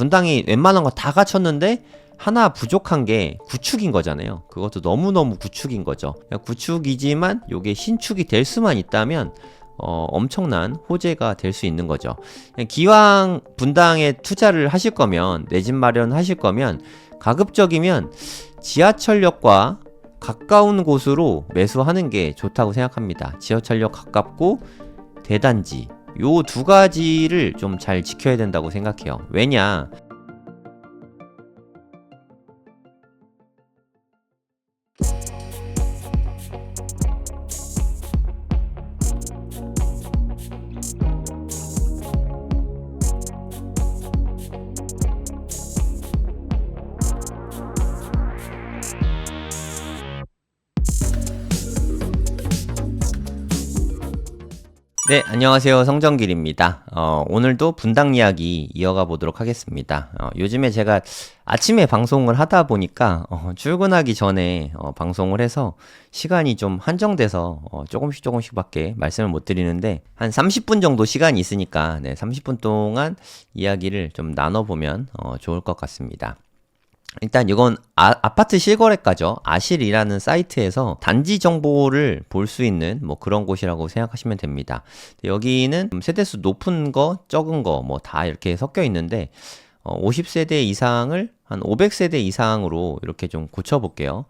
분당이 웬만한 거 다 갖췄는데 하나 부족한 게 구축인 거잖아요. 그것도 너무너무 구축인 거죠. 구축이지만 요게 신축이 될 수만 있다면 엄청난 호재가 될 수 있는 거죠. 기왕 분당에 투자를 하실 거면, 내 집 마련하실 거면 가급적이면 지하철역과 가까운 곳으로 매수하는 게 좋다고 생각합니다. 지하철역 가깝고 대단지, 요 두 가지를 좀 잘 지켜야 된다고 생각해요. 왜냐? 네, 안녕하세요. 성정길입니다. 오늘도 분당 이야기 이어가 보도록 하겠습니다. 요즘에 제가 아침에 방송을 하다 보니까 출근하기 전에 방송을 해서 시간이 좀 한정돼서 조금씩밖에 말씀을 못 드리는데, 한 30분 정도 시간이 있으니까 30분 동안 이야기를 좀 나눠보면 좋을 것 같습니다. 일단 이건 아파트 실거래가죠. 아실이라는 사이트에서 단지 정보를 볼 수 있는 뭐 그런 곳이라고 생각하시면 됩니다. 여기는 세대수 높은 거, 적은 거 뭐 다 이렇게 섞여 있는데 50세대 이상을 한 500세대 이상으로 이렇게 좀 고쳐볼게요.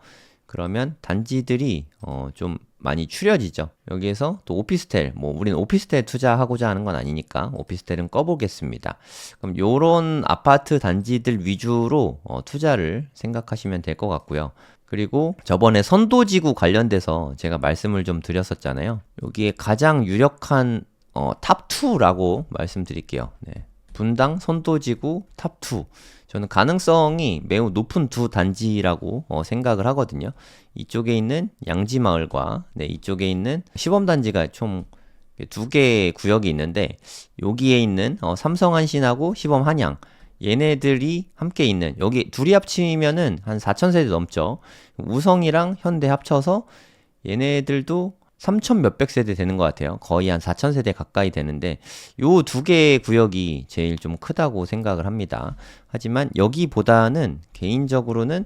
그러면 단지들이 좀 많이 추려지죠. 여기에서 또 오피스텔, 뭐 우리는 오피스텔 투자하고자 하는 건 아니니까 오피스텔은 꺼보겠습니다. 그럼 요런 아파트 단지들 위주로 투자를 생각하시면 될 것 같고요. 그리고 저번에 선도지구 관련돼서 제가 말씀을 좀 드렸었잖아요. 여기에 가장 유력한 탑2라고 말씀드릴게요. 네. 분당 선도지구 탑2. 저는 가능성이 매우 높은 두 단지라고 생각을 하거든요. 이쪽에 있는 양지마을과 이쪽에 있는 시범단지가 총 두 개의 구역이 있는데, 여기에 있는 삼성한신하고 시범한양, 얘네들이 함께 있는, 여기 둘이 합치면은 한 4,000세대 넘죠. 우성이랑 현대 합쳐서 얘네들도 3,000 몇백 세대 되는 것 같아요. 거의 한 4,000세대 가까이 되는데, 요 두 개의 구역이 제일 좀 크다고 생각을 합니다. 하지만 여기보다는 개인적으로는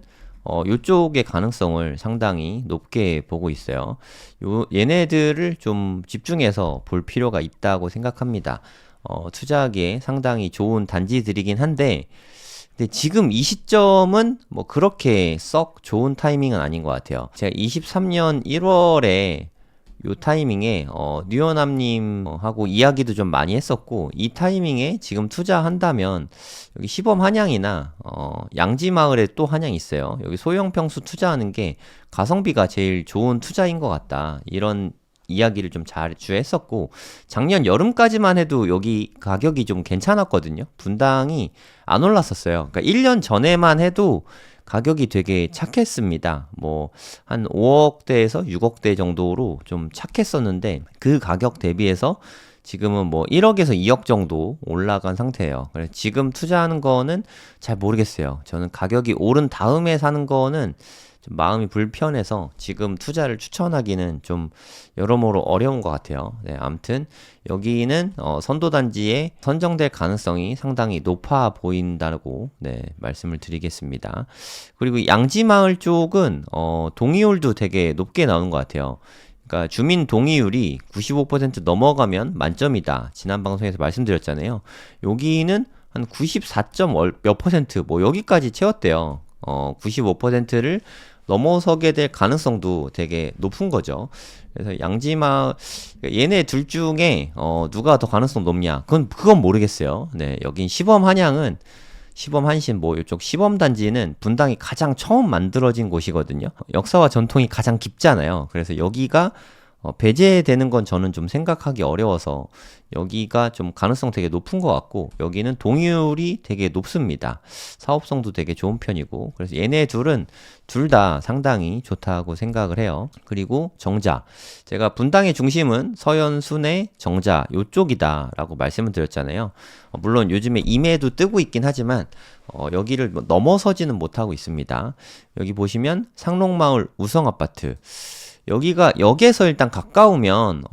요쪽의 가능성을 상당히 높게 보고 있어요. 얘네들을 좀 집중해서 볼 필요가 있다고 생각합니다. 투자하기에 상당히 좋은 단지들이긴 한데, 근데 지금 이 시점은 뭐 그렇게 썩 좋은 타이밍은 아닌 것 같아요. 제가 23년 1월에 요 타이밍에 뉴어남님하고 이야기도 좀 많이 했었고, 이 타이밍에 지금 투자한다면 여기 시범 한양이나 양지마을에 또 한양이 있어요. 여기 소형 평수 투자하는 게 가성비가 제일 좋은 투자인 것 같다, 이런 이야기를 좀 자주 했었고, 작년 여름까지만 해도 여기 가격이 좀 괜찮았거든요. 분당이 안 올랐었어요. 그러니까 1년 전에만 해도 가격이 되게 착했습니다. 뭐 한 5억대에서 6억대 정도로 좀 착했었는데, 그 가격 대비해서 지금은 뭐 1억에서 2억 정도 올라간 상태예요. 그래서 지금 투자하는 거는 잘 모르겠어요. 저는 가격이 오른 다음에 사는 거는 좀 마음이 불편해서 지금 투자를 추천하기는 좀 여러모로 어려운 것 같아요. 네, 아무튼 여기는 선도단지에 선정될 가능성이 상당히 높아 보인다고 말씀을 드리겠습니다. 그리고 양지마을 쪽은 동의율도 되게 높게 나오는 것 같아요. 그러니까 주민 동의율이 95% 넘어가면 만점이다, 지난 방송에서 말씀드렸잖아요. 여기는 한 94점 몇 %, 뭐 여기까지 채웠대요. 95%를 넘어서게 될 가능성도 되게 높은 거죠. 그래서 양지마을, 얘네 둘 중에 누가 더 가능성 높냐, 그건 모르겠어요. 네, 여긴 시범한양은, 시범한신, 뭐 이쪽 시범단지는 분당이 가장 처음 만들어진 곳이거든요. 역사와 전통이 가장 깊잖아요. 그래서 여기가 배제되는 건 저는 좀 생각하기 어려워서 여기가 좀 가능성 되게 높은 것 같고, 여기는 동의율이 되게 높습니다. 사업성도 되게 좋은 편이고, 그래서 얘네 둘은 둘 다 상당히 좋다고 생각을 해요. 그리고 정자, 제가 분당의 중심은 서현, 순회, 정자 요쪽이다 라고 말씀을 드렸잖아요. 물론 요즘에 임해도 뜨고 있긴 하지만 여기를 넘어서지는 못하고 있습니다. 여기 보시면 상록마을 우성아파트, 여기가 역에서 일단 가까우면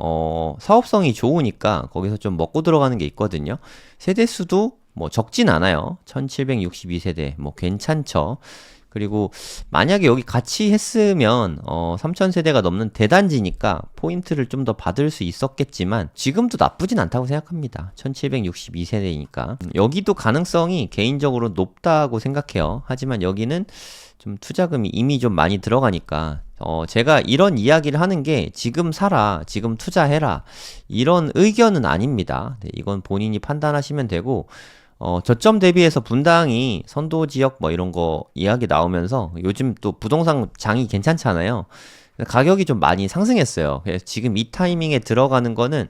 사업성이 좋으니까 거기서 좀 먹고 들어가는 게 있거든요. 세대수도 뭐 적진 않아요. 1762세대 뭐 괜찮죠. 그리고 만약에 여기 같이 했으면 3000세대가 넘는 대단지니까 포인트를 좀 더 받을 수 있었겠지만 지금도 나쁘진 않다고 생각합니다. 1762세대니까 여기도 가능성이 개인적으로 높다고 생각해요. 하지만 여기는 좀 투자금이 이미 좀 많이 들어가니까 제가 이런 이야기를 하는 게 지금 사라, 지금 투자해라 이런 의견은 아닙니다. 네, 이건 본인이 판단하시면 되고 저점 대비해서 분당이 선도 지역 뭐 이런 거 이야기 나오면서 요즘 또 부동산 장이 괜찮잖아요. 가격이 좀 많이 상승했어요. 그래서 지금 이 타이밍에 들어가는 거는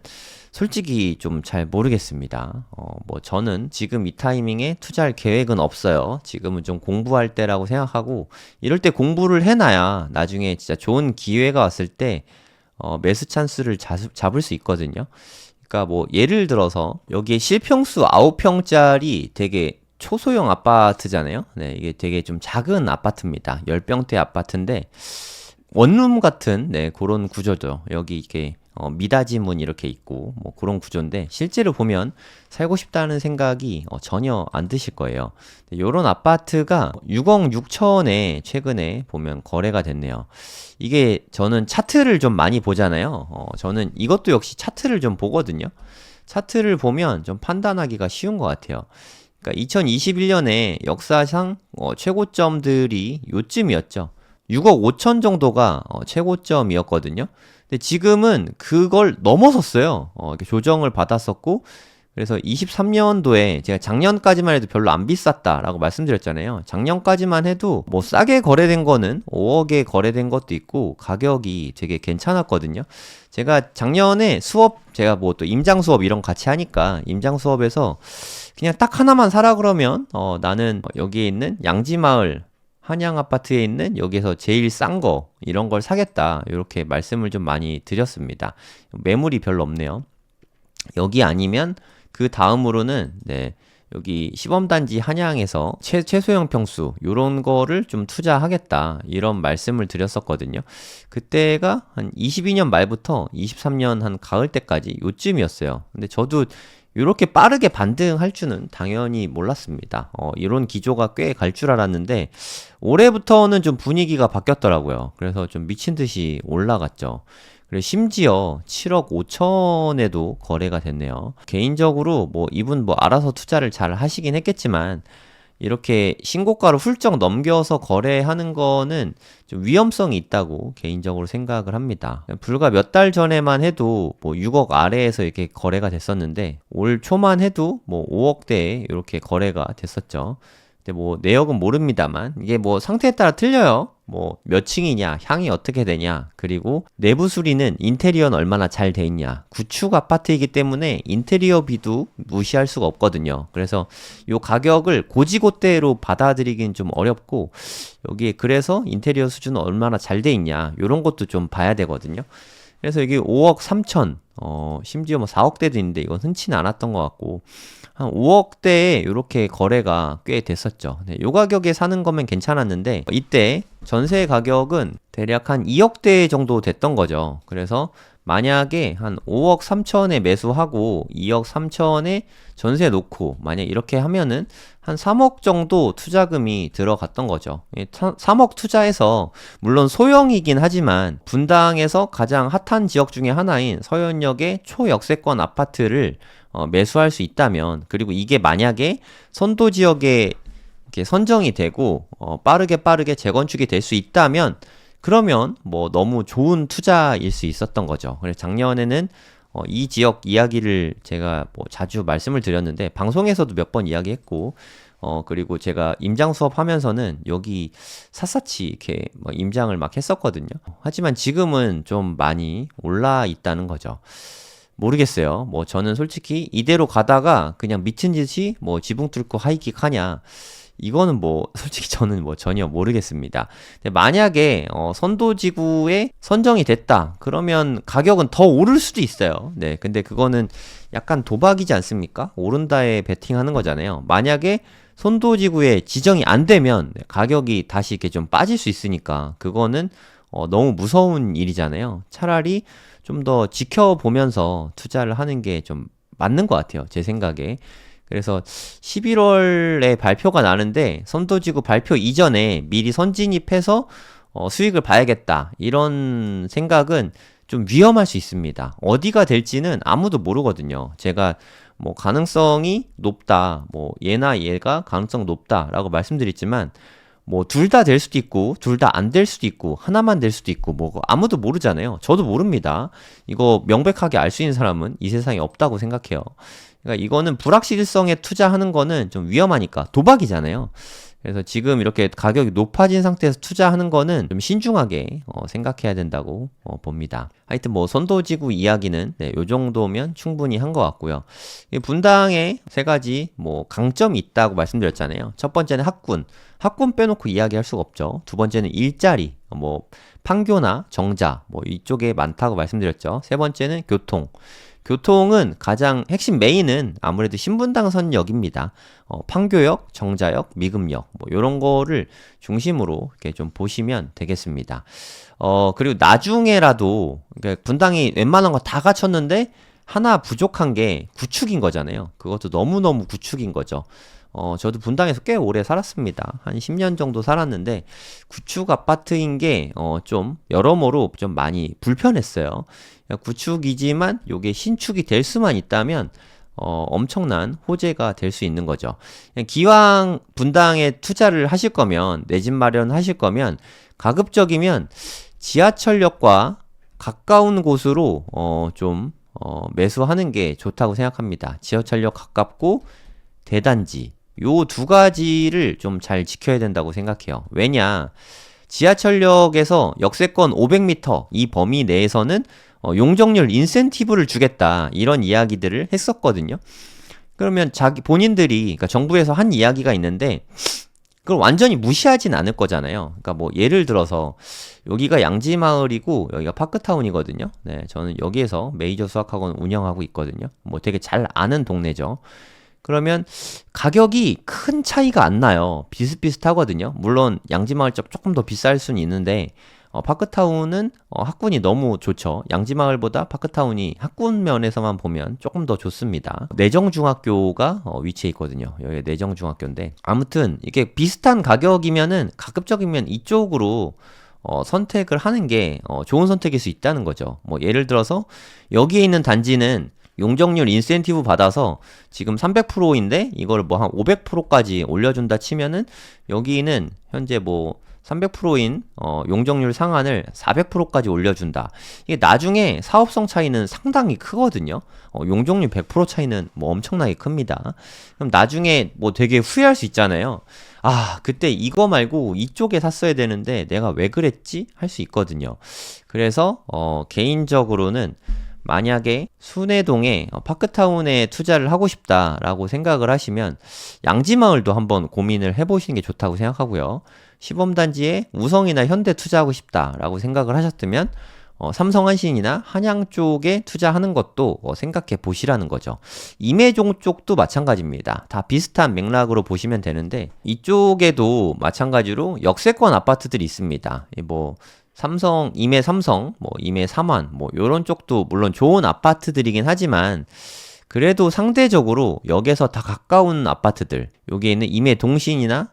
솔직히 좀 잘 모르겠습니다. 뭐 저는 지금 이 타이밍에 투자할 계획은 없어요. 지금은 좀 공부할 때라고 생각하고 이럴 때 공부를 해놔야 나중에 진짜 좋은 기회가 왔을 때 매수 찬스를 잡을 수 있거든요. 그러니까 뭐 예를 들어서 여기에 실평수 9평짜리 되게 초소형 아파트잖아요. 네, 이게 되게 좀 작은 아파트입니다. 10평대 아파트인데 원룸 같은 네, 그런 구조죠. 여기 이렇게 미닫이 문 이렇게 있고 뭐 그런 구조인데 실제로 보면 살고 싶다는 생각이 전혀 안 드실 거예요. 요런 아파트가 6억 6천에 최근에 보면 거래가 됐네요. 이게 저는 차트를 좀 많이 보잖아요. 저는 이것도 역시 차트를 좀 보거든요. 차트를 보면 좀 판단하기가 쉬운 것 같아요. 그러니까 2021년에 역사상 최고점들이 요쯤이었죠. 6억 5천 정도가 최고점이었거든요. 근데 지금은 그걸 넘어섰어요. 이렇게 조정을 받았었고, 그래서 23년도에 제가 작년까지만 해도 별로 안 비쌌다라고 말씀드렸잖아요. 작년까지만 해도 뭐 싸게 거래된 거는 5억에 거래된 것도 있고 가격이 되게 괜찮았거든요. 제가 작년에 제가 뭐 또 임장 수업 이런 거 같이 하니까 임장 수업에서 그냥 딱 하나만 사라 그러면 나는 여기에 있는 양지마을 한양 아파트에 있는 여기서 제일 싼 거 이런 걸 사겠다 이렇게 말씀을 좀 많이 드렸습니다. 매물이 별로 없네요. 여기 아니면 그 다음으로는 네, 여기 시범단지 한양에서 최소형 평수 요런 거를 좀 투자하겠다 이런 말씀을 드렸었거든요. 그때가 한 22년 말부터 23년 한 가을 때까지 요쯤이었어요. 근데 저도 이렇게 빠르게 반등할 줄은 당연히 몰랐습니다. 이런 기조가 꽤 갈 줄 알았는데 올해부터는 좀 분위기가 바뀌었더라고요. 그래서 좀 미친 듯이 올라갔죠. 그리고 심지어 7억 5천에도 거래가 됐네요. 개인적으로 뭐 이분 뭐 알아서 투자를 잘 하시긴 했겠지만 이렇게 신고가를 훌쩍 넘겨서 거래하는 거는 좀 위험성이 있다고 개인적으로 생각을 합니다. 불과 몇 달 전에만 해도 뭐 6억 아래에서 이렇게 거래가 됐었는데 올 초만 해도 뭐 5억대에 이렇게 거래가 됐었죠. 근데 뭐 내역은 모릅니다만 이게 뭐 상태에 따라 틀려요. 뭐 몇 층이냐, 향이 어떻게 되냐, 그리고 내부 수리는 인테리어는 얼마나 잘 돼 있냐. 구축 아파트이기 때문에 인테리어비도 무시할 수가 없거든요. 그래서 요 가격을 고지고대로 받아들이긴 좀 어렵고 여기에 그래서 인테리어 수준은 얼마나 잘 돼 있냐 요런 것도 좀 봐야 되거든요. 그래서 여기 5억 3천 심지어 뭐 4억대도 있는데 이건 흔치는 않았던 것 같고 한 5억대에 이렇게 거래가 꽤 됐었죠. 네, 요 가격에 사는 거면 괜찮았는데 이때 전세 가격은 대략 한 2억대 정도 됐던 거죠. 그래서 만약에 한 5억 3천에 매수하고 2억 3천에 전세 놓고 만약 이렇게 하면은 한 3억 정도 투자금이 들어갔던 거죠. 3억 투자해서 물론 소형이긴 하지만 분당에서 가장 핫한 지역 중에 하나인 서현역의 초역세권 아파트를 매수할 수 있다면, 그리고 이게 만약에 선도 지역에 이렇게 선정이 되고 빠르게 재건축이 될 수 있다면 그러면 뭐 너무 좋은 투자일 수 있었던 거죠. 그래서 작년에는 이 지역 이야기를 제가 뭐 자주 말씀을 드렸는데 방송에서도 몇 번 이야기했고 그리고 제가 임장 수업 하면서는 여기 샅샅이 이렇게 뭐 임장을 막 했었거든요. 하지만 지금은 좀 많이 올라 있다는 거죠. 모르겠어요. 뭐 저는 솔직히 이대로 가다가 그냥 미친 듯이 뭐 지붕 뚫고 하이킥 하냐, 이거는 뭐 솔직히 저는 뭐 전혀 모르겠습니다. 근데 만약에 선도지구에 선정이 됐다 그러면 가격은 더 오를 수도 있어요. 네, 근데 그거는 약간 도박이지 않습니까? 오른다에 베팅하는 거잖아요. 만약에 선도지구에 지정이 안 되면 가격이 다시 이렇게 좀 빠질 수 있으니까 그거는 너무 무서운 일이잖아요. 차라리 좀 더 지켜보면서 투자를 하는 게 좀 맞는 것 같아요. 제 생각에. 그래서 11월에 발표가 나는데 선도지구 발표 이전에 미리 선진입해서 수익을 봐야겠다. 이런 생각은 좀 위험할 수 있습니다. 어디가 될지는 아무도 모르거든요. 제가 뭐 가능성이 높다, 뭐 얘나 얘가 가능성 높다라고 말씀드렸지만 뭐 둘 다 될 수도 있고 둘 다 안 될 수도 있고 하나만 될 수도 있고 뭐 아무도 모르잖아요. 저도 모릅니다. 이거 명백하게 알 수 있는 사람은 이 세상에 없다고 생각해요. 그러니까 이거는 불확실성에 투자하는 거는 좀 위험하니까 도박이잖아요. 그래서 지금 이렇게 가격이 높아진 상태에서 투자하는 거는 좀 신중하게 생각해야 된다고 봅니다. 하여튼 뭐 선도지구 이야기는 네, 요 정도면 충분히 한 것 같고요. 이 분당에 세 가지 뭐 강점이 있다고 말씀드렸잖아요. 첫 번째는 학군. 학군 빼놓고 이야기할 수가 없죠. 두 번째는 일자리. 뭐 판교나 정자 뭐 이쪽에 많다고 말씀드렸죠. 세 번째는 교통. 교통은 가장 핵심 메인은 아무래도 신분당선역입니다. 판교역, 정자역, 미금역 뭐 이런 거를 중심으로 이렇게 좀 보시면 되겠습니다. 그리고 나중에라도 그러니까 분당이 웬만한 거 다 갖췄는데 하나 부족한 게 구축인 거잖아요. 그것도 너무너무 구축인 거죠. 저도 분당에서 꽤 오래 살았습니다. 한 10년 정도 살았는데, 구축 아파트인 게, 좀, 여러모로 좀 많이 불편했어요. 구축이지만, 요게 신축이 될 수만 있다면, 엄청난 호재가 될 수 있는 거죠. 기왕 분당에 투자를 하실 거면, 내 집 마련하실 거면, 가급적이면 지하철역과 가까운 곳으로, 매수하는 게 좋다고 생각합니다. 지하철역 가깝고, 대단지, 요 두 가지를 좀 잘 지켜야 된다고 생각해요. 왜냐, 지하철역에서 역세권 500m 이 범위 내에서는 용적률 인센티브를 주겠다 이런 이야기들을 했었거든요. 그러면 본인들이 그러니까 정부에서 한 이야기가 있는데 그걸 완전히 무시하진 않을 거잖아요. 그러니까 뭐 예를 들어서 여기가 양지마을이고 여기가 파크타운이거든요. 네, 저는 여기에서 메이저 수학학원 운영하고 있거든요. 뭐 되게 잘 아는 동네죠. 그러면 가격이 큰 차이가 안 나요. 비슷비슷하거든요. 물론 양지마을 쪽 조금 더 비쌀 수는 있는데 파크타운은 학군이 너무 좋죠. 양지마을보다 파크타운이 학군 면에서만 보면 조금 더 좋습니다. 내정중학교가 위치해 있거든요. 여기 내정중학교인데 아무튼 이게 비슷한 가격이면은 가급적이면 이쪽으로 선택을 하는 게 좋은 선택일 수 있다는 거죠. 뭐 예를 들어서 여기에 있는 단지는 용적률 인센티브 받아서 지금 300%인데 이걸 뭐 한 500%까지 올려준다 치면은 여기는 현재 뭐 300%인 용적률 상한을 400%까지 올려준다. 이게 나중에 사업성 차이는 상당히 크거든요. 용적률 100% 차이는 뭐 엄청나게 큽니다. 그럼 나중에 뭐 되게 후회할 수 있잖아요. 아, 그때 이거 말고 이쪽에 샀어야 되는데 내가 왜 그랬지? 할 수 있거든요. 그래서 개인적으로는 만약에 순회동에 파크타운에 투자를 하고 싶다라고 생각을 하시면 양지마을도 한번 고민을 해보시는 게 좋다고 생각하고요. 시범단지에 우성이나 현대 투자하고 싶다라고 생각을 하셨다면 삼성한신이나 한양 쪽에 투자하는 것도 생각해 보시라는 거죠. 임해종 쪽도 마찬가지입니다. 다 비슷한 맥락으로 보시면 되는데 이쪽에도 마찬가지로 역세권 아파트들이 있습니다. 뭐 임해 삼성, 뭐 임해 삼환, 뭐 요런 쪽도 물론 좋은 아파트들이긴 하지만 그래도 상대적으로 역에서 다 가까운 아파트들, 여기에 있는 임해 동신이나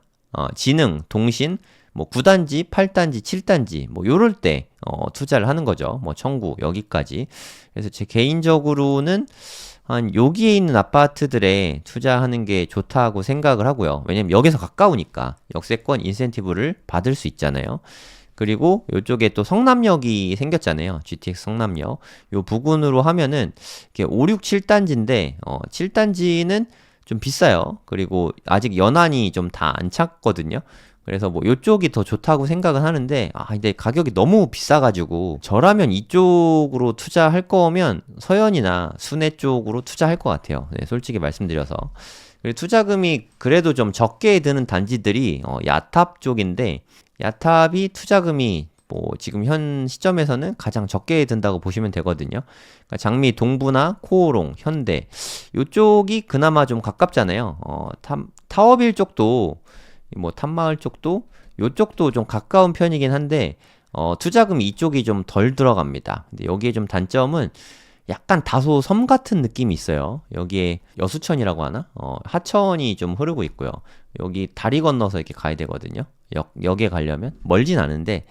진흥, 동신, 뭐 9단지, 8단지, 7단지 뭐 요럴 때 투자를 하는 거죠. 뭐 청구 여기까지. 그래서 제 개인적으로는 한 여기에 있는 아파트들에 투자하는 게 좋다고 생각을 하고요. 왜냐면 역에서 가까우니까 역세권 인센티브를 받을 수 있잖아요. 그리고 이쪽에 또 성남역이 생겼잖아요. GTX 성남역. 요 부근으로 하면은 이렇게 5, 6, 7단지인데 7단지는 좀 비싸요. 그리고 아직 연한이 좀 다 안 찼거든요. 그래서 뭐 요쪽이 더 좋다고 생각은 하는데 근데 가격이 너무 비싸가지고 저라면 이쪽으로 투자할 거면 서현이나 순회 쪽으로 투자할 것 같아요. 네, 솔직히 말씀드려서. 그리고 투자금이 그래도 좀 적게 드는 단지들이 야탑 쪽인데 야탑이 투자금이 뭐 지금 현 시점에서는 가장 적게 든다고 보시면 되거든요. 그러니까 장미 동부나 코오롱, 현대 요쪽이 그나마 좀 가깝잖아요. 타워빌 쪽도 뭐 탐마을 쪽도 요쪽도 좀 가까운 편이긴 한데 투자금이 이쪽이 좀 덜 들어갑니다. 근데 여기에 좀 단점은 약간 다소 섬 같은 느낌이 있어요. 여기에 여수천이라고 하나? 하천이 좀 흐르고 있고요. 여기 다리 건너서 이렇게 가야 되거든요. 역에 가려면 멀진 않은데,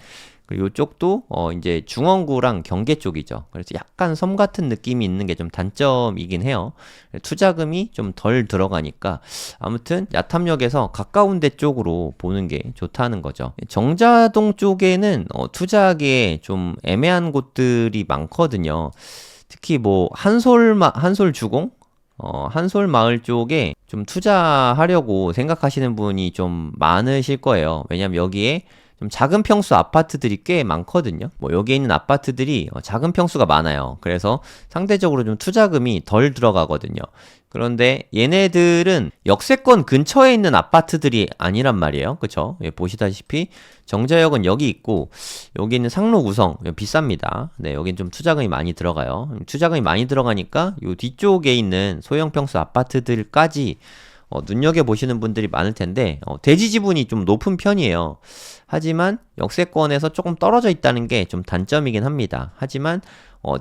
그리고 이쪽도 이제 중원구랑 경계 쪽이죠. 그래서 약간 섬 같은 느낌이 있는 게 좀 단점이긴 해요. 투자금이 좀 덜 들어가니까 아무튼 야탐역에서 가까운 데 쪽으로 보는 게 좋다는 거죠. 정자동 쪽에는 투자하기에 좀 애매한 곳들이 많거든요. 특히 뭐 한솔주공? 한솔마을 쪽에 좀 투자하려고 생각하시는 분이 좀 많으실 거예요. 왜냐면 여기에 좀 작은 평수 아파트들이 꽤 많거든요. 뭐 여기에 있는 아파트들이 작은 평수가 많아요. 그래서 상대적으로 좀 투자금이 덜 들어가거든요. 그런데 얘네들은 역세권 근처에 있는 아파트들이 아니란 말이에요. 그쵸? 예, 보시다시피 정자역은 여기 있고 여기 있는 상로 구성 비쌉니다. 네, 여긴 좀 투자금이 많이 들어가요. 투자금이 많이 들어가니까 요 뒤쪽에 있는 소형 평수 아파트들까지 눈여겨보시는 분들이 많을 텐데, 대지 지분이 좀 높은 편이에요. 하지만 역세권에서 조금 떨어져 있다는 게 좀 단점이긴 합니다. 하지만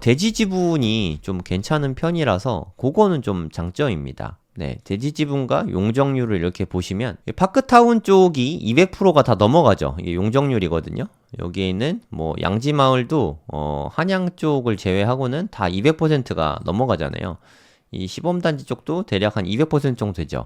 대지 지분이 좀 괜찮은 편이라서 그거는 좀 장점입니다. 네, 대지 지분과 용적률을 이렇게 보시면 파크타운 쪽이 200%가 다 넘어가죠. 이게 용적률이거든요. 여기에 있는 뭐 양지마을도 한양 쪽을 제외하고는 다 200%가 넘어가잖아요. 이 시범단지 쪽도 대략 한 200% 정도 되죠.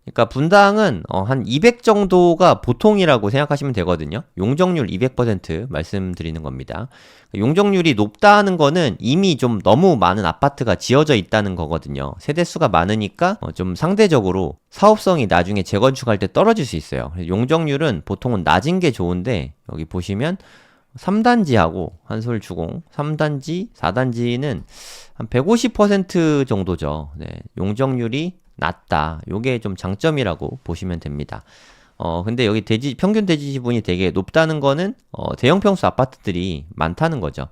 그러니까 분당은 한 200 정도가 보통이라고 생각하시면 되거든요. 용적률 200% 말씀드리는 겁니다. 용적률이 높다는 거는 이미 좀 너무 많은 아파트가 지어져 있다는 거거든요. 세대수가 많으니까 좀 상대적으로 사업성이 나중에 재건축할 때 떨어질 수 있어요. 용적률은 보통은 낮은 게 좋은데 여기 보시면 3단지하고 한솔주공 3단지, 4단지는 한 150% 정도죠. 네, 용적률이 낮다. 요게 좀 장점이라고 보시면 됩니다. 근데 여기 평균 대지 지분이 되게 높다는 거는, 대형 평수 아파트들이 많다는 거죠.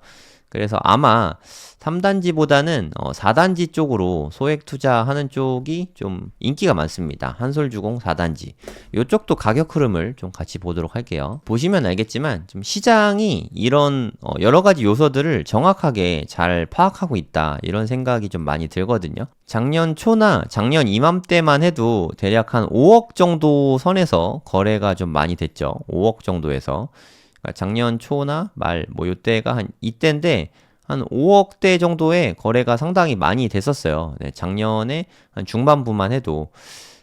그래서 아마 3단지보다는 4단지 쪽으로 소액 투자하는 쪽이 좀 인기가 많습니다. 한솔주공 4단지. 이쪽도 가격 흐름을 좀 같이 보도록 할게요. 보시면 알겠지만 좀 시장이 이런 여러 가지 요소들을 정확하게 잘 파악하고 있다. 이런 생각이 좀 많이 들거든요. 작년 초나 작년 이맘때만 해도 대략 한 5억 정도 선에서 거래가 좀 많이 됐죠. 5억 정도에서. 작년 초나 말 뭐 요때가 한 이때인데 한 5억대 정도의 거래가 상당히 많이 됐었어요. 네, 작년에 한 중반부만 해도.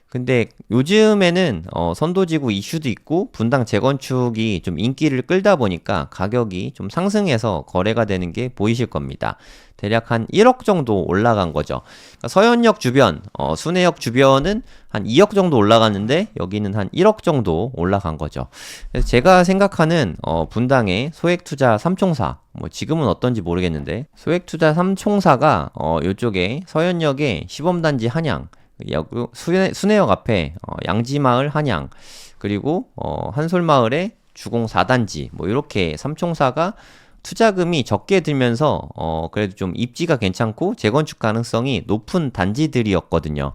근데 요즘에는 선도지구 이슈도 있고 분당 재건축이 좀 인기를 끌다 보니까 가격이 좀 상승해서 거래가 되는 게 보이실 겁니다. 대략 한 1억 정도 올라간 거죠. 그러니까 서현역 주변, 순회역 주변은 한 2억 정도 올라갔는데 여기는 한 1억 정도 올라간 거죠. 그래서 제가 생각하는 분당의 소액투자 3총사, 뭐 지금은 어떤지 모르겠는데 소액투자 3총사가 요쪽에 서현역에 시범단지 한양, 순회역 앞에 양지마을 한양, 그리고 한솔마을에 주공 4단지, 뭐 이렇게 3총사가 투자금이 적게 들면서 그래도 좀 입지가 괜찮고 재건축 가능성이 높은 단지들이었거든요.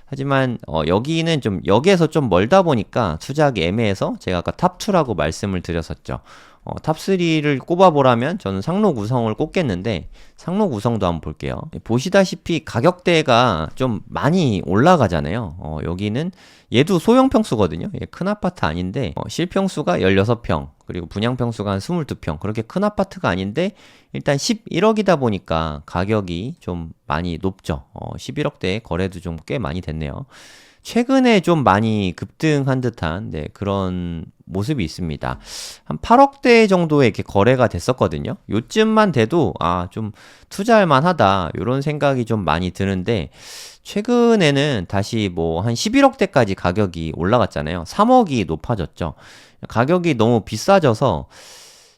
하지만 여기는 좀 역에서 좀 멀다 보니까 투자하기 애매해서 제가 아까 탑2라고 말씀을 드렸었죠. 탑3를 꼽아보라면 저는 상로 구성을 꼽겠는데 상로 구성도 한번 볼게요. 보시다시피 가격대가 좀 많이 올라가잖아요. 여기는 얘도 소형 평수거든요. 얘 큰 아파트 아닌데 실평수가 16평 그리고 분양평수가 한 22평 그렇게 큰 아파트가 아닌데 일단 11억이다 보니까 가격이 좀 많이 높죠. 11억대 거래도 좀 꽤 많이 됐네요. 최근에 좀 많이 급등한 듯한 그런 모습이 있습니다. 한 8억대 정도에 이렇게 거래가 됐었거든요. 요쯤만 돼도 좀 투자할 만하다 이런 생각이 좀 많이 드는데 최근에는 다시 뭐 한 11억대까지 가격이 올라갔잖아요. 3억이 높아졌죠. 가격이 너무 비싸져서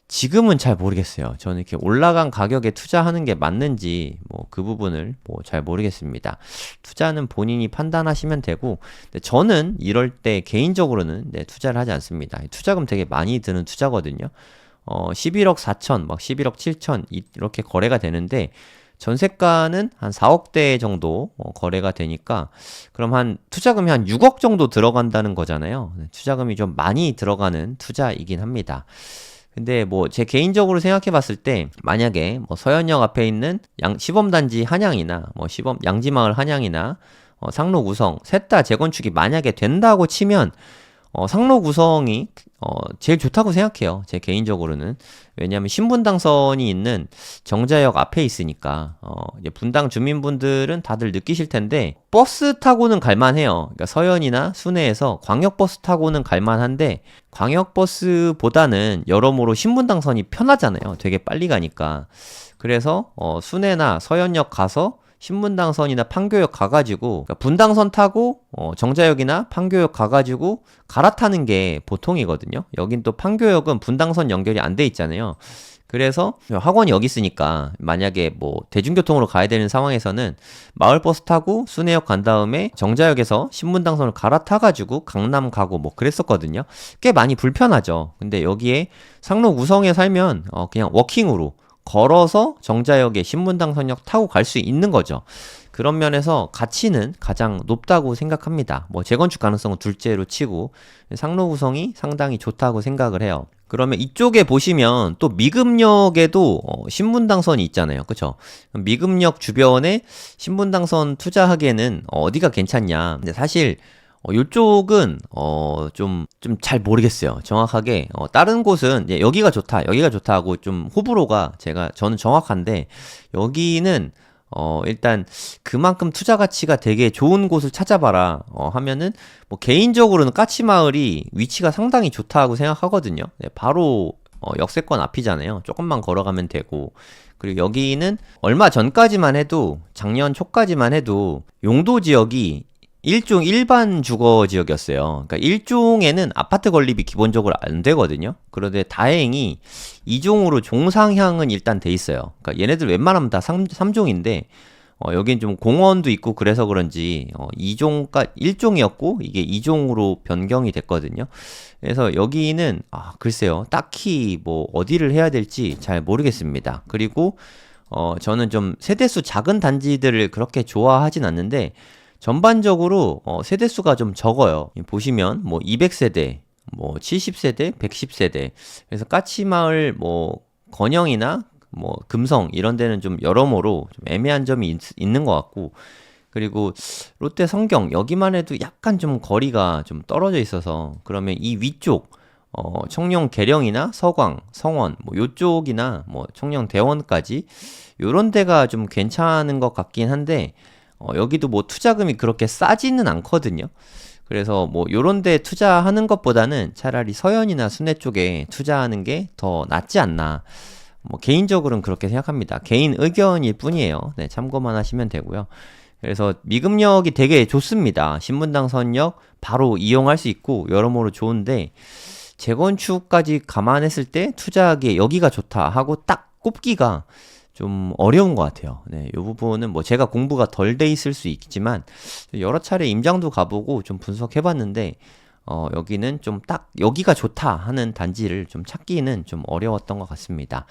지금은 잘 모르겠어요. 저는 이렇게 올라간 가격에 투자하는 게 맞는지 뭐 그 부분을 뭐 잘 모르겠습니다. 투자는 본인이 판단하시면 되고 저는 이럴 때 개인적으로는 투자를 하지 않습니다. 투자금 되게 많이 드는 투자거든요. 11억 4천, 막 11억 7천 이렇게 거래가 되는데 전세가는 한 4억대 정도 거래가 되니까 그럼 한 투자금이 한 6억 정도 들어간다는 거잖아요. 투자금이 좀 많이 들어가는 투자이긴 합니다. 근데 뭐 제 개인적으로 생각해 봤을 때 만약에 뭐 서현역 앞에 있는 시범단지 한양이나 뭐 시범 양지마을 한양이나 상로 구성 셋 다 재건축이 만약에 된다고 치면 상로 구성이 제일 좋다고 생각해요. 제 개인적으로는. 왜냐하면 신분당선이 있는 정자역 앞에 있으니까 이제 분당 주민분들은 다들 느끼실 텐데 버스 타고는 갈만해요. 그러니까 서현이나 순회에서 광역버스 타고는 갈만한데 광역버스보다는 여러모로 신분당선이 편하잖아요. 되게 빨리 가니까. 그래서 순회나 서현역 가서 신분당선이나 판교역 가가지고 그러니까 분당선 타고 정자역이나 판교역 가가지고 갈아타는 게 보통이거든요. 여긴 또 판교역은 분당선 연결이 안 돼 있잖아요. 그래서 학원이 여기 있으니까 만약에 뭐 대중교통으로 가야 되는 상황에서는 마을버스 타고 순회역 간 다음에 정자역에서 신분당선을 갈아타가지고 강남 가고 뭐 그랬었거든요. 꽤 많이 불편하죠. 근데 여기에 상로 구성에 살면 그냥 워킹으로 걸어서 정자역에 신분당선역 타고 갈 수 있는 거죠. 그런 면에서 가치는 가장 높다고 생각합니다. 뭐 재건축 가능성은 둘째로 치고 상로 구성이 상당히 좋다고 생각을 해요. 그러면 이쪽에 보시면 또 미금역에도 신분당선이 있잖아요. 그쵸? 미금역 주변에 신분당선 투자하기에는 어디가 괜찮냐. 근데 사실 요쪽은 좀 잘 모르겠어요. 정확하게 다른 곳은 여기가 좋다 여기가 좋다 하고 좀 호불호가 저는 정확한데 여기는 일단 그만큼 투자 가치가 되게 좋은 곳을 찾아봐라 하면은 뭐 개인적으로는 까치마을이 위치가 상당히 좋다고 생각하거든요. 네, 바로 역세권 앞이잖아요. 조금만 걸어가면 되고 그리고 여기는 얼마 전까지만 해도 작년 초까지만 해도 용도 지역이 일종 일반 주거 지역이었어요. 그러니까 1종에는 아파트 건립이 기본적으로 안 되거든요. 그런데 다행히 2종으로 종상향은 일단 돼 있어요. 그러니까 얘네들 웬만하면 다 3종인데 여긴 좀 공원도 있고 그래서 그런지 1종이었고 이게 2종으로 변경이 됐거든요. 그래서 여기는 글쎄요. 딱히 뭐 어디를 해야 될지 잘 모르겠습니다. 그리고 저는 좀 세대수 작은 단지들을 그렇게 좋아하진 않는데 전반적으로 세대수가 좀 적어요. 보시면 뭐 200세대, 뭐 70세대, 110세대. 그래서 까치마을 뭐 건영이나 뭐 금성 이런 데는 좀 여러모로 좀 애매한 점이 있는 것 같고 그리고 롯데 성경 여기만 해도 약간 좀 거리가 좀 떨어져 있어서 그러면 이 위쪽 청룡 계령이나 서광, 성원 뭐 요쪽이나 뭐 청룡 대원까지 요런 데가 좀 괜찮은 것 같긴 한데 여기도 뭐 투자금이 그렇게 싸지는 않거든요. 그래서 뭐 요런 데 투자하는 것보다는 차라리 서현이나 순회 쪽에 투자하는 게 더 낫지 않나. 뭐 개인적으로는 그렇게 생각합니다. 개인 의견일 뿐이에요. 네, 참고만 하시면 되고요. 그래서 미금역이 되게 좋습니다. 신분당선역 바로 이용할 수 있고 여러모로 좋은데 재건축까지 감안했을 때 투자하기에 여기가 좋다 하고 딱 꼽기가 좀 어려운 것 같아요. 네, 이 부분은 뭐 제가 공부가 덜 돼 있을 수 있지만 여러 차례 임장도 가보고 좀 분석해봤는데 여기는 좀 딱 여기가 좋다 하는 단지를 좀 찾기는 좀 어려웠던 것 같습니다.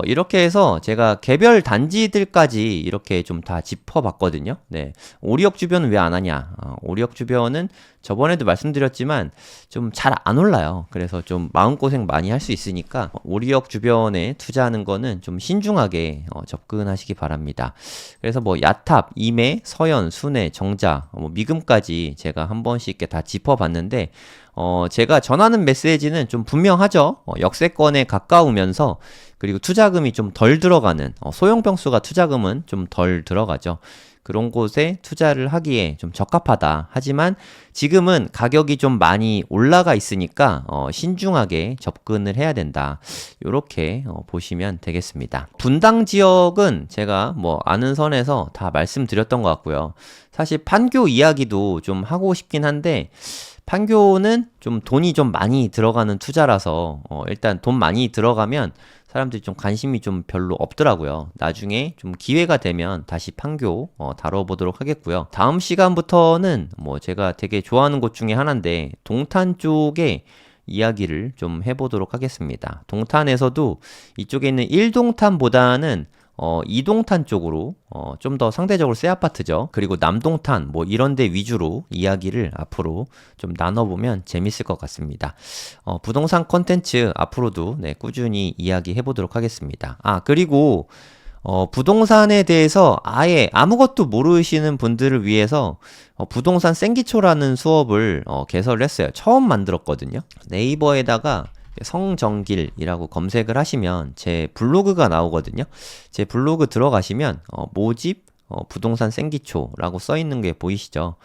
이렇게 해서 제가 개별 단지들까지 이렇게 좀 다 짚어봤거든요. 네, 오리역 주변은 왜 안 하냐? 오리역 주변은 저번에도 말씀드렸지만 좀 잘 안 올라요. 그래서 좀 마음고생 많이 할 수 있으니까 오리역 주변에 투자하는 거는 좀 신중하게 접근하시기 바랍니다. 그래서 뭐 야탑, 임해, 서현, 순회, 정자, 뭐 미금까지 제가 한 번씩 이렇게 다 짚어봤는데 제가 전하는 메시지는 좀 분명하죠. 역세권에 가까우면서 그리고 투자금이 좀 덜 들어가는 소형평수가 투자금은 좀 덜 들어가죠. 그런 곳에 투자를 하기에 좀 적합하다. 하지만 지금은 가격이 좀 많이 올라가 있으니까 신중하게 접근을 해야 된다. 이렇게 보시면 되겠습니다. 분당 지역은 제가 뭐 아는 선에서 다 말씀드렸던 것 같고요. 사실 판교 이야기도 좀 하고 싶긴 한데 판교는 좀 돈이 좀 많이 들어가는 투자라서 일단 돈 많이 들어가면 사람들이 좀 관심이 좀 별로 없더라고요. 나중에 좀 기회가 되면 다시 판교 다뤄보도록 하겠고요. 다음 시간부터는 뭐 제가 되게 좋아하는 곳 중에 하나인데 동탄 쪽에 이야기를 좀 해보도록 하겠습니다. 동탄에서도 이쪽에 있는 1동탄보다는 이동탄 쪽으로 좀 더 상대적으로 새 아파트죠. 그리고 남동탄 뭐 이런 데 위주로 이야기를 앞으로 좀 나눠보면 재밌을 것 같습니다. 부동산 콘텐츠 앞으로도 네, 꾸준히 이야기해 보도록 하겠습니다. 그리고 부동산에 대해서 아예 아무것도 모르시는 분들을 위해서 부동산 생기초라는 수업을 개설을 했어요. 처음 만들었거든요. 네이버에다가 성정길이라고 검색을 하시면 제 블로그가 나오거든요. 제 블로그 들어가시면 모집 부동산 생기초라고 써 있는 게 보이시죠?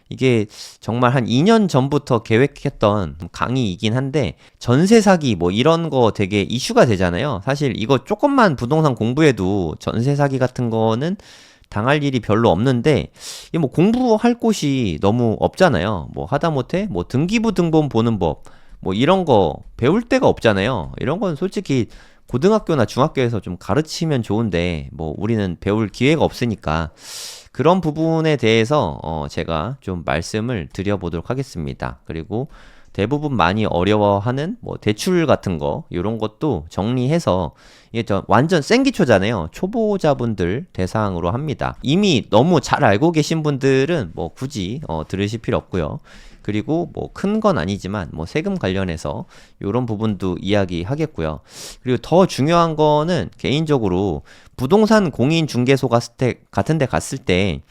이게 정말 한 2년 전부터 계획했던 강의이긴 한데 전세 사기 뭐 이런 거 되게 이슈가 되잖아요. 사실 이거 조금만 부동산 공부해도 전세 사기 같은 거는 당할 일이 별로 없는데 이 뭐 공부할 곳이 너무 없잖아요. 뭐 하다못해 뭐 등기부 등본 보는 법 뭐 이런 거 배울 데가 없잖아요. 이런 건 솔직히 고등학교나 중학교에서 좀 가르치면 좋은데 뭐 우리는 배울 기회가 없으니까 그런 부분에 대해서 제가 좀 말씀을 드려보도록 하겠습니다. 그리고 대부분 많이 어려워하는 뭐 대출 같은 거 이런 것도 정리해서 이게 완전 생기초잖아요. 초보자분들 대상으로 합니다. 이미 너무 잘 알고 계신 분들은 뭐 굳이 들으실 필요 없고요. 그리고 뭐 큰 건 아니지만 뭐 세금 관련해서 이런 부분도 이야기하겠고요. 그리고 더 중요한 거는 개인적으로 부동산 공인중개소 같은 데 갔을 때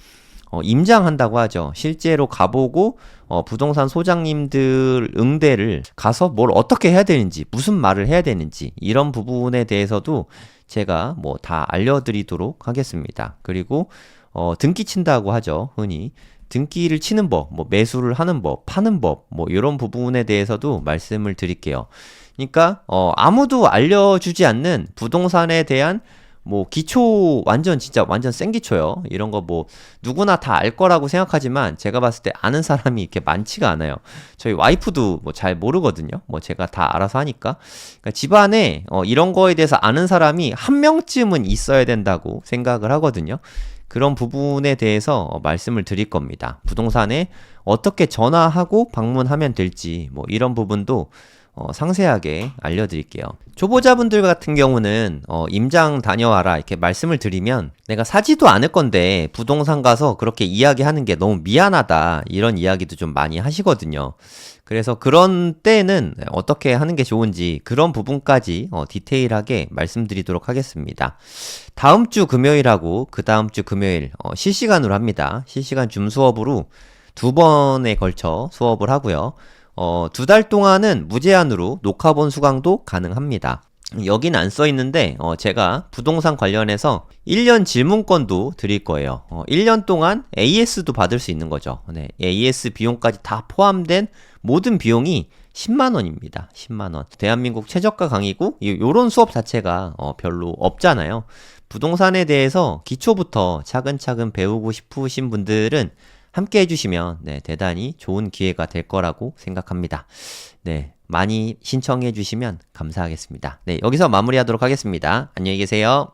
임장한다고 하죠. 실제로 가보고 부동산 소장님들 응대를 가서 뭘 어떻게 해야 되는지, 무슨 말을 해야 되는지 이런 부분에 대해서도 제가 뭐 다 알려드리도록 하겠습니다. 그리고 등기 친다고 하죠. 흔히 등기를 치는 법, 뭐 매수를 하는 법, 파는 법, 뭐 이런 부분에 대해서도 말씀을 드릴게요. 그러니까 아무도 알려주지 않는 부동산에 대한 뭐 기초 진짜 완전 생기초요. 이런 거 뭐 누구나 다 알 거라고 생각하지만 제가 봤을 때 아는 사람이 이렇게 많지가 않아요. 저희 와이프도 뭐 잘 모르거든요. 뭐 제가 다 알아서 하니까. 그러니까 집안에 이런 거에 대해서 아는 사람이 한 명쯤은 있어야 된다고 생각을 하거든요. 그런 부분에 대해서 말씀을 드릴 겁니다. 부동산에 어떻게 전화하고 방문하면 될지 뭐 이런 부분도 상세하게 알려드릴게요. 초보자분들 같은 경우는 임장 다녀와라 이렇게 말씀을 드리면 내가 사지도 않을 건데 부동산 가서 그렇게 이야기하는 게 너무 미안하다 이런 이야기도 좀 많이 하시거든요. 그래서 그런 때는 어떻게 하는 게 좋은지 그런 부분까지 디테일하게 말씀드리도록 하겠습니다. 다음 주 금요일하고 그 다음 주 금요일 실시간으로 합니다. 실시간 줌 수업으로 2번에 걸쳐 수업을 하고요. 2달 동안은 무제한으로 녹화본 수강도 가능합니다. 여긴 안 써 있는데 제가 부동산 관련해서 1년 질문권도 드릴 거예요. 1년 동안 AS도 받을 수 있는 거죠. 네, AS 비용까지 다 포함된 모든 비용이 10만 원입니다. 10만 원. 대한민국 최저가 강의고 요런 수업 자체가 별로 없잖아요. 부동산에 대해서 기초부터 차근차근 배우고 싶으신 분들은 함께 해주시면 네, 대단히 좋은 기회가 될 거라고 생각합니다. 네, 많이 신청해 주시면 감사하겠습니다. 네, 여기서 마무리하도록 하겠습니다. 안녕히 계세요.